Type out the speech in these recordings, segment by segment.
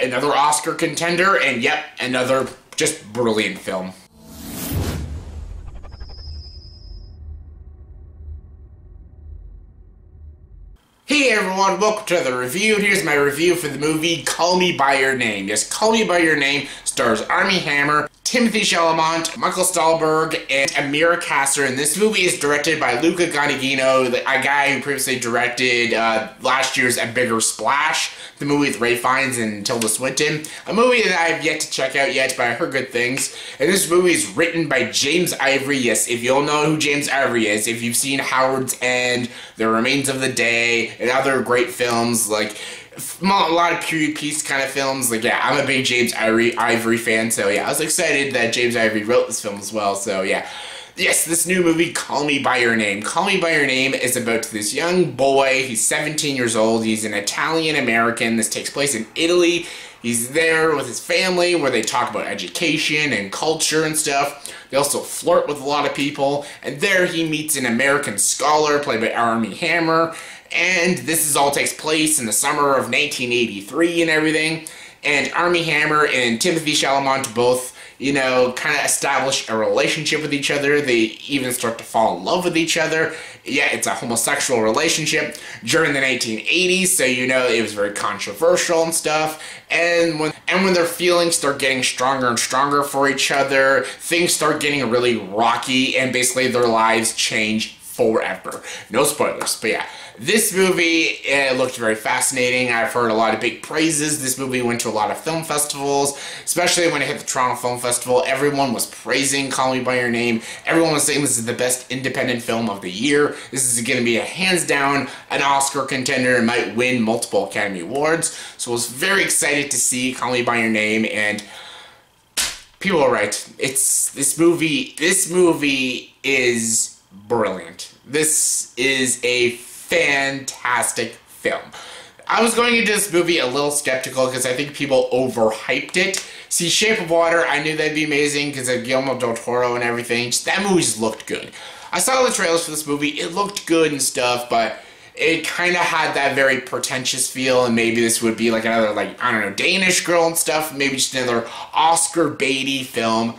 another Oscar contender, and yep, another just brilliant film. Hey everyone, welcome to the review. Here's my review for the movie Call Me By Your Name. Yes, Call Me By Your Name stars Armie Hammer, Timothee Chalamet, Michael Stuhlbarg, and Amira Casar. And this movie is directed by Luca Guadagnino, a guy who previously directed last year's A Bigger Splash, the movie with Ray Fiennes and Tilda Swinton. A movie that I have yet to check out yet, but I heard good things. And this movie is written by James Ivory. Yes, if you'll know who James Ivory is, if you've seen Howard's End, The Remains of the Day, and other great films, like a lot of period piece kind of films. Like, yeah, I'm a big James Ivory fan, so yeah, I was excited that James Ivory wrote this film as well, so yeah. Yes, this new movie, Call Me By Your Name. Call Me By Your Name is about this young boy. He's 17 years old. He's an Italian-American. This takes place in Italy. He's there with his family where they talk about education and culture and stuff. They also flirt with a lot of people. And there he meets an American scholar played by Armie Hammer. And this all takes place in the summer of 1983 and everything. And Armie Hammer and Timothee Chalamet both, you know, kind of establish a relationship with each other. They even start to fall in love with each other. Yeah, it's a homosexual relationship during the 1980s, so you know it was very controversial and stuff. And when their feelings start getting stronger and stronger for each other, things start getting really rocky, and basically their lives change forever. No spoilers, but yeah. This movie looked very fascinating. I've heard a lot of big praises. This movie went to a lot of film festivals, especially when it hit the Toronto Film Festival. Everyone was praising Call Me By Your Name. Everyone was saying this is the best independent film of the year. This is going to be a hands down an Oscar contender and might win multiple Academy Awards. So I was very excited to see Call Me By Your Name, and people are right. This movie is brilliant. This is a fantastic film. I was going into this movie a little skeptical because I think people overhyped it. See, Shape of Water, I knew that'd be amazing because of Guillermo del Toro and everything. Just, that movie just looked good. I saw the trailers for this movie. It looked good and stuff, but it kind of had that very pretentious feel, and maybe this would be like another, like, I don't know, Danish Girl and stuff. Maybe just another Oscar baity film.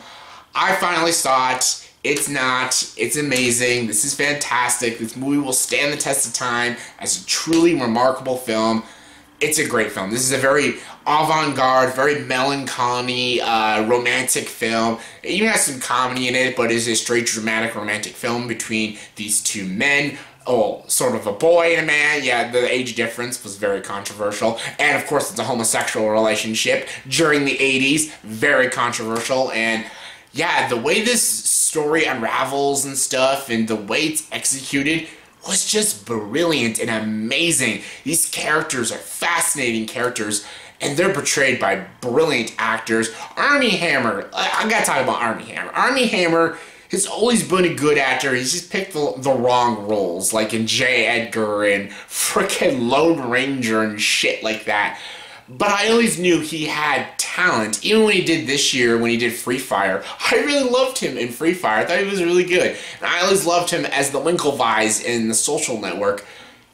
I finally saw it. It's not. It's amazing. This is fantastic. This movie will stand the test of time as a truly remarkable film. It's a great film. This is a very avant-garde, very melancholy, romantic film. It even has some comedy in it, but it's a straight dramatic romantic film between these two men. Oh, sort of a boy and a man. Yeah, the age difference was very controversial. And of course, it's a homosexual relationship during the 80s. Very controversial. And yeah, the way this story unravels and stuff, and the way it's executed was just brilliant and amazing. These characters are fascinating characters, and they're portrayed by brilliant actors. Armie Hammer, I gotta talk about Armie Hammer. Armie Hammer has always been a good actor. He's just picked the wrong roles, like in J. Edgar and frickin' Lone Ranger and shit like that. But I always knew he had talent. Even when he did this year, when he did Free Fire, I really loved him in Free Fire. I thought he was really good. And I always loved him as the Winklevis in The Social Network.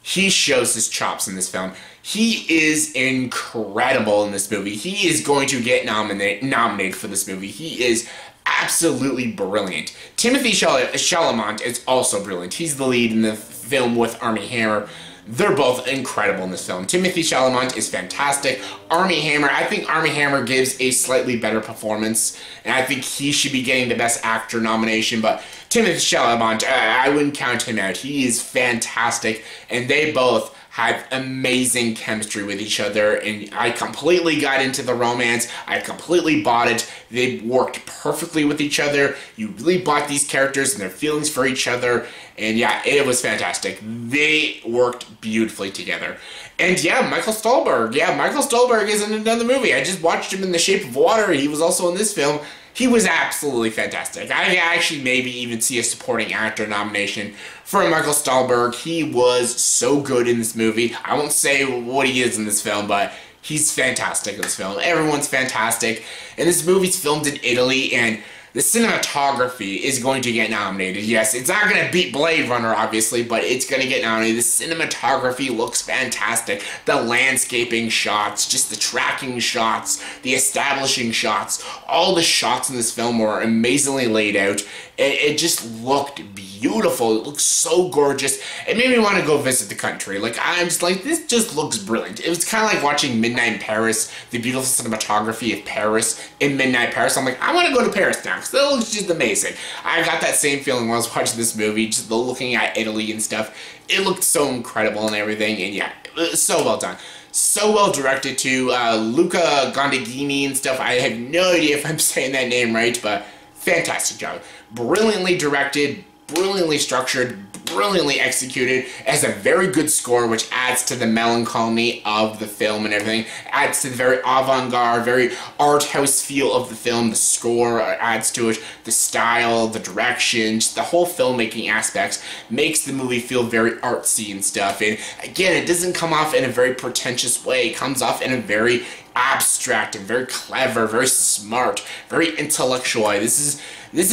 He shows his chops in this film. He is incredible in this movie. He is going to get nominated for this movie. He is absolutely brilliant. Timothee Chalamet is also brilliant. He's the lead in the film with Armie Hammer. They're both incredible in this film. Timothee Chalamet is fantastic. Armie Hammer, I think Armie Hammer gives a slightly better performance, and I think he should be getting the Best Actor nomination, but Timothee Chalamet, I wouldn't count him out. He is fantastic, and they both have amazing chemistry with each other, and I completely got into the romance. I completely bought it. They worked perfectly with each other. You really bought these characters and their feelings for each other, and yeah, it was fantastic. They worked beautifully together. And yeah, Michael Stuhlbarg. Yeah, Michael Stuhlbarg isn't in the movie. I just watched him in The Shape of Water. He was also in this film. He was absolutely fantastic. I actually maybe even see a supporting actor nomination for Michael Stuhlbarg. He was so good in this movie. I won't say what he is in this film, but he's fantastic in this film. Everyone's fantastic. And this movie's filmed in Italy, and The cinematography is going to get nominated. Yes, it's not going to beat Blade Runner, obviously, but it's going to get nominated. The cinematography looks fantastic. The landscaping shots, just the tracking shots, the establishing shots, all the shots in this film were amazingly laid out. It just looked beautiful. It looked so gorgeous. It made me want to go visit the country. Like, I'm just like, this just looks brilliant. It was kind of like watching Midnight in Paris, the beautiful cinematography of Paris in Midnight Paris. I'm like, I want to go to Paris now, because that looks just amazing. I got that same feeling when I was watching this movie, just looking at Italy and stuff. It looked so incredible and everything, and yeah, it was so well done. So well directed too. Luca Guadagnino and stuff. I have no idea if I'm saying that name right, but fantastic job. Brilliantly directed, brilliantly structured, brilliantly executed. It has a very good score, which adds to the melancholy of the film and everything. Adds to the very avant-garde, very art house feel of the film. The score adds to it. The style, the direction, just the whole filmmaking aspects makes the movie feel very artsy and stuff. And again, it doesn't come off in a very pretentious way. It comes off in a very abstract and very clever, very smart, very intellectual. This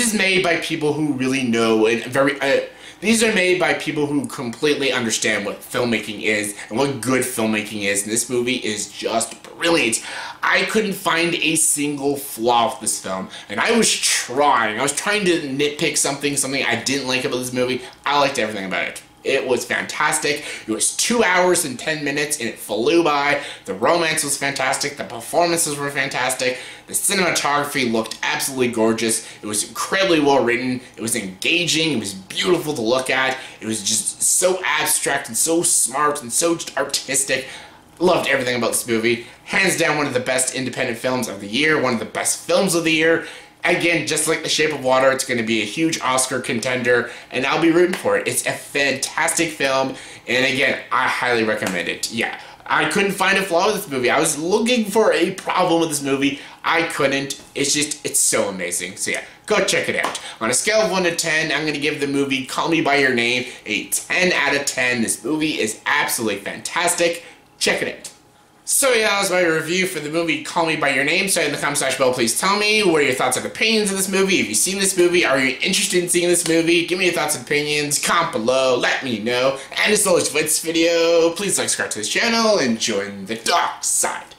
is made by people who really know and these are made by people who completely understand what filmmaking is and what good filmmaking is, and this movie is just brilliant. I couldn't find a single flaw with this film, and I was trying. I was trying to nitpick something I didn't like about this movie. I liked everything about it. It was fantastic. It was 2 hours and 10 minutes, and it flew by. The romance was fantastic. The performances were fantastic. The cinematography looked absolutely gorgeous. It was incredibly well written. It was engaging. It was beautiful to look at. It was just so abstract and so smart and so artistic. Loved everything about this movie. Hands down, one of the best independent films of the year. One of the best films of the year. Again, just like The Shape of Water, it's going to be a huge Oscar contender, and I'll be rooting for it. It's a fantastic film, and again, I highly recommend it. Yeah, I couldn't find a flaw with this movie. I was looking for a problem with this movie. I couldn't. It's so amazing. So yeah, go check it out. On a scale of 1 to 10, I'm going to give the movie Call Me By Your Name a 10 out of 10. This movie is absolutely fantastic. Check it out. So yeah, that was my review for the movie Call Me By Your Name. So in the comment section below, please tell me what are your thoughts and opinions of this movie. Have you seen this movie? Are you interested in seeing this movie? Give me your thoughts and opinions. Comment below. Let me know. And as always for this video, please like, subscribe to this channel and join the dark side.